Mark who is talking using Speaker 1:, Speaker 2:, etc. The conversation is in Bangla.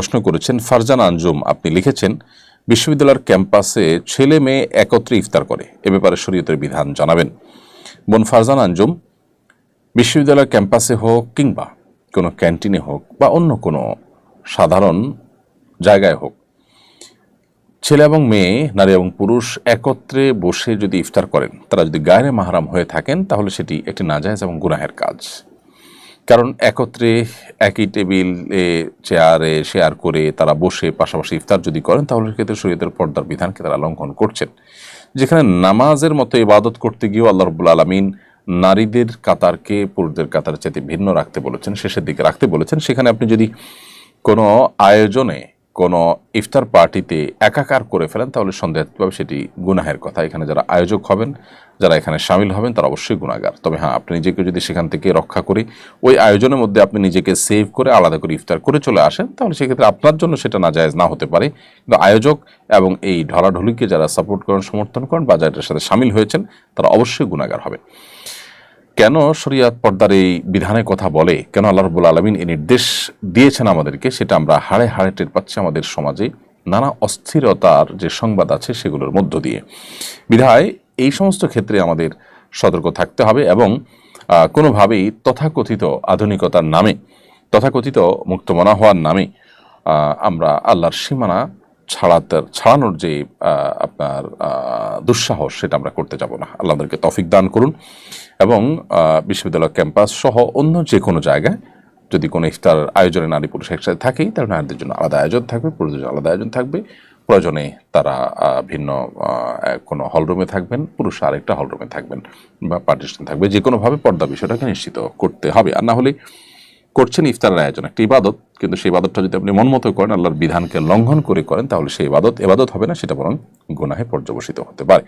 Speaker 1: প্রশ্ন করেছেন ফারজানা আঞ্জুম। আপনি লিখেছেন, বিশ্ববিদ্যালয়ের ক্যাম্পাসে ছেলে মেয়ে একত্রে ইফতার করে, এ ব্যাপারে শরীয়তের বিধান জানাবেন। বোন ফারজানা আঞ্জুম, বিশ্ববিদ্যালয়ের ক্যাম্পাসে হোক কিংবা কোনো ক্যান্টিনে হোক বা অন্য কোনো সাধারণ জায়গায় হোক, ছেলে এবং মেয়ে, নারী এবং পুরুষ একত্রে বসে যদি ইফতার করেন, তারা যদি গায়রে মাহরাম হয়ে থাকেন, তাহলে সেটি একটি নাজায়েজ এবং গুনাহের কাজ। কারণ একত্রে একই টেবিলে চেয়ারে শেয়ার করে তারা বসে পাশাপাশি ইফতার যদি করেন, তাহলে সেক্ষেত্রে শরীয়তের পর্দার বিধানকে তারা লঙ্ঘন করছেন। যেখানে নামাজের মতো ইবাদত করতে গিয়েও আল্লাহ রাব্বুল আলামিন নারীদের কাতারকে পুরুষদের কাতারের চাইতে ভিন্ন রাখতে বলেছেন, শেষের দিকে রাখতে বলেছেন, সেখানে আপনি যদি কোনো আয়োজনে, কোনো ইফতার পার্টিতে একাকার করে ফেলেন, তাহলে সন্দেহভাবে সেটি গুনাহের কথা। এখানে যারা আয়োজক হবেন, যারা এখানে সামিল হবেন, তারা অবশ্যই গুনাহগার। তবে হ্যাঁ, আপনি নিজেকে যদি সেখান থেকে রক্ষা করে ওই আয়োজনের মধ্যে আপনি নিজেকে সেভ করে আলাদা করে ইফতার করে চলে আসেন, তাহলে সেক্ষেত্রে আপনার জন্য সেটা নাজায়েজ না হতে পারে। কিন্তু আয়োজক এবং এই ঢলাঢলিকে যারা সাপোর্ট করেন, সমর্থন করেন বা যাদের সাথে সামিল হয়েছেন, তারা অবশ্যই গুনাহগার হবে। কেন শরিয়াত পর্দার এই বিধানের কথা বলে, কেন আল্লাহ রাব্বুল আলামিন এই নির্দেশ দিয়েছেন আমাদেরকে, সেটা আমরা হাড়ে হাড়ে টের পাচ্ছি আমাদের সমাজে নানা অস্থিরতার যে সংবাদ আছে সেগুলোর মধ্য দিয়ে। বিধায় এই সমস্ত ক্ষেত্রে আমাদের সতর্ক থাকতে হবে এবং কোনোভাবেই তথাকথিত আধুনিকতার নামে, তথাকথিত মুক্তমনা হওয়ার নামে আমরা আল্লাহর সীমানা ছাড়ানোর যে আপনার দুঃসাহস, সেটা আমরা করতে যাব না। আল্লাহ আমাদেরকে তৌফিক দান করুন এবং বিশ্ববিদ্যালয় ক্যাম্পাস সহ অন্য যে কোনো জায়গায় যদি কোনো ইফতার আয়োজনে নারী পুরুষ একসাথে থাকেই, তাহলে নারীদের জন্য আলাদা আয়োজন থাকবে, পুরুষদের জন্য আলাদা আয়োজন থাকবে। প্রয়োজনে তারা ভিন্ন কোনো হলরুমে থাকবেন, পুরুষ আরেকটা হলরুমে থাকবেন বা পার্টিশন থাকবে। যে কোনোভাবে পর্দা বিষয়টাকে নিশ্চিত করতে হবে। আর না হলে করছেন ইফতারের আয়োজন, একটা ইবাদত, কিন্তু সেই ইবাদতটা যদি আপনি মন মতো করেন, আল্লাহর বিধানকে লঙ্ঘন করে করেন, তাহলে সেই ইবাদত হবে না, সেটা বরং গুনাহে পর্যবসিত হতে পারে।